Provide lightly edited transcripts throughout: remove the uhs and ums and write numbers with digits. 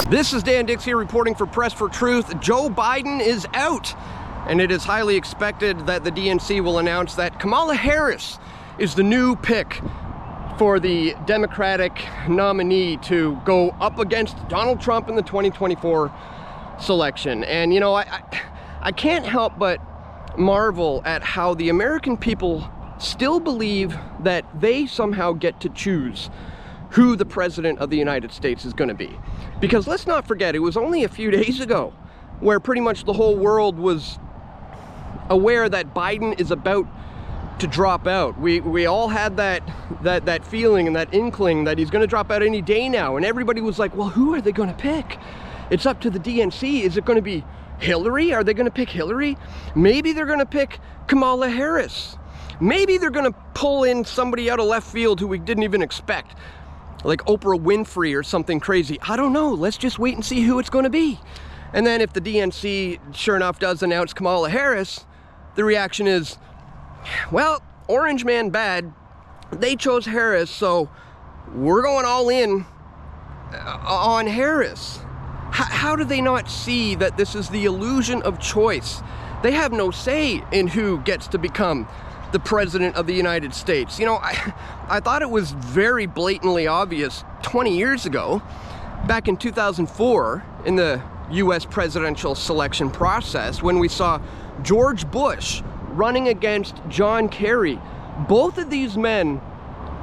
This is Dan Dicks here reporting for Press for Truth. Joe Biden is out, and it is highly expected that the DNC will announce that Kamala Harris is the new pick for the Democratic nominee to go up against Donald Trump in the 2024 selection. And you know, I can't help but marvel at how the American people still believe that they somehow get to choose who the president of the United States is going to be. Because let's not forget, it was only a few days ago where pretty much the whole world was aware that Biden is about to drop out. We all had that feeling and that inkling that he's going to drop out any day now, and everybody was like, well, who are they going to pick? It's up to the DNC. Is it going to be Hillary? Are they going to pick Hillary? Maybe they're going to pick Kamala Harris. Maybe they're going to pull in somebody out of left field who we didn't even expect, like Oprah Winfrey or something crazy. I don't know. Let's just wait and see who it's going to be. And then if the DNC, sure enough, does announce Kamala Harris, the reaction is, well, Orange Man bad. They chose Harris, so we're going all in on Harris. How do they not see that this is the illusion of choice? They have no say in who gets to become the president of the United States. You know, I thought it was very blatantly obvious 20 years ago, back in 2004, in the US presidential selection process, when we saw George Bush running against John Kerry. Both of these men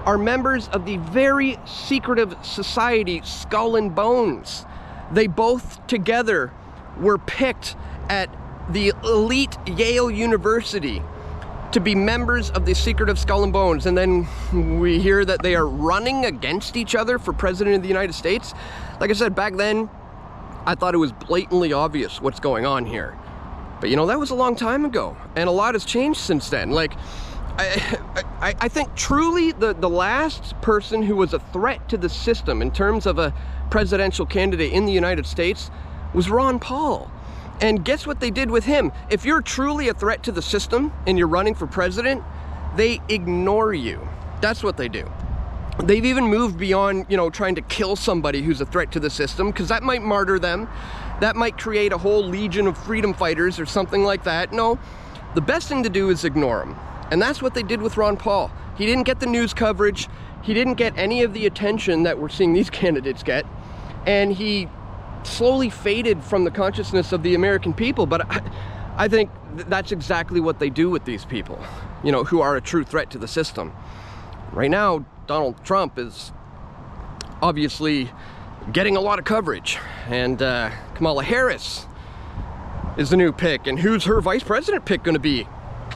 are members of the very secretive society Skull and Bones. They both together were picked at the elite Yale University to be members of the secretive Skull and Bones, and then we hear that they are running against each other for president of the United States. Like I said, back then, I thought it was blatantly obvious what's going on here. But you know, that was a long time ago, and a lot has changed since then. Like, I think truly the last person who was a threat to the system in terms of a presidential candidate in the United States was Ron Paul. And guess what they did with him? If you're truly a threat to the system and you're running for president, they ignore you. That's what they do. They've even moved beyond, you know, trying to kill somebody who's a threat to the system, because that might martyr them. That might create a whole legion of freedom fighters or something like that. No, the best thing to do is ignore them. And that's what they did with Ron Paul. He didn't get the news coverage. He didn't get any of the attention that we're seeing these candidates get. And he slowly faded from the consciousness of the American people. But I think that's exactly what they do with these people, you know, who are a true threat to the system. Right now, Donald Trump is obviously getting a lot of coverage, and Kamala Harris is the new pick. And who's her vice president pick going to be?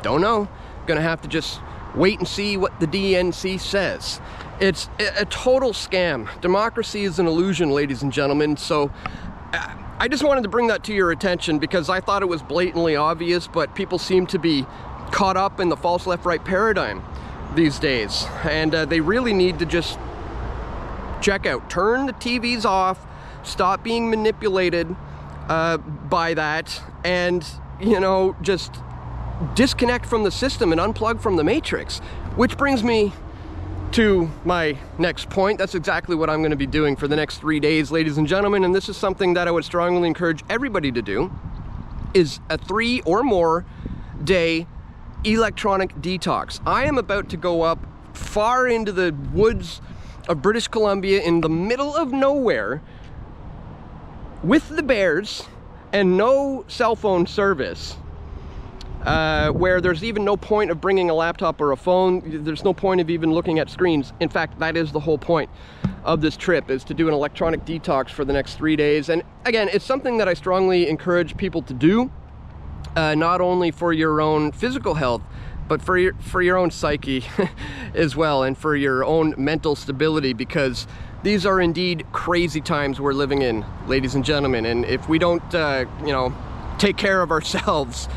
Don't know. Gonna have to just wait and see what the DNC says. It's a total scam. Democracy is an illusion, ladies and gentlemen. So I just wanted to bring that to your attention, because I thought it was blatantly obvious, but people seem to be caught up in the false left-right paradigm these days, and they really need to just check out, turn the TVs off, stop being manipulated by that, and, you know, just disconnect from the system and unplug from the matrix. Which brings me to my next point. That's exactly what I'm going to be doing for the next 3 days, ladies and gentlemen, and this is something that I would strongly encourage everybody to do, is a 3 or more day electronic detox. I am about to go up far into the woods of British Columbia in the middle of nowhere with the bears and no cell phone service, where there's even no point of bringing a laptop or a phone. There's no point of even looking at screens. In fact, that is the whole point of this trip, is to do an electronic detox for the next 3 days. And again, it's something that I strongly encourage people to do, not only for your own physical health, but for your own psyche as well, and for your own mental stability, because these are indeed crazy times we're living in, ladies and gentlemen. And if we don't, you know, take care of ourselves,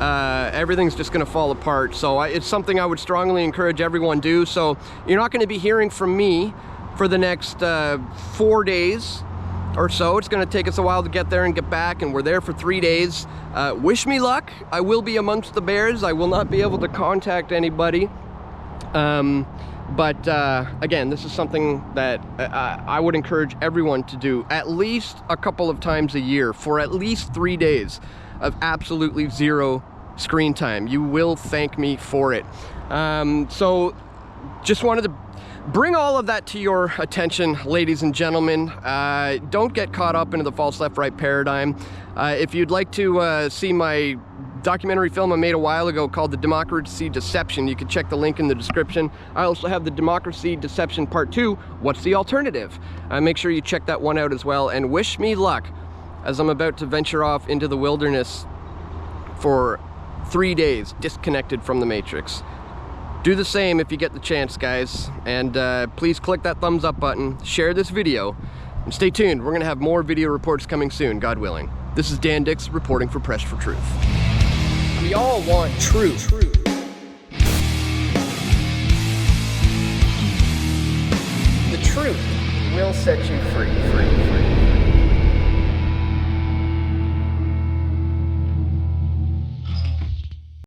everything's just going to fall apart. So it's something I would strongly encourage everyone do. So you're not going to be hearing from me for the next 4 days or so. It's going to take us a while to get there and get back, and we're there for 3 days. Wish me luck. I will be amongst the bears. I will not be able to contact anybody. But again, this is something that I would encourage everyone to do at least a couple of times a year for at least 3 days of absolutely zero screen time. You will thank me for it. So just wanted to bring all of that to your attention, ladies and gentlemen. Don't get caught up into the false left-right paradigm. If you'd like to see my documentary film I made a while ago called The Democracy Deception, you can check the link in the description. I also have the Democracy Deception Part 2, What's the Alternative? Make sure you check that one out as well, and wish me luck as I'm about to venture off into the wilderness for 3 days, disconnected from the Matrix. Do the same if you get the chance, guys, and please click that thumbs up button, share this video, and stay tuned. We're gonna have more video reports coming soon, God willing. This is Dan Dicks reporting for Press for Truth. We all want truth. The truth will set you free.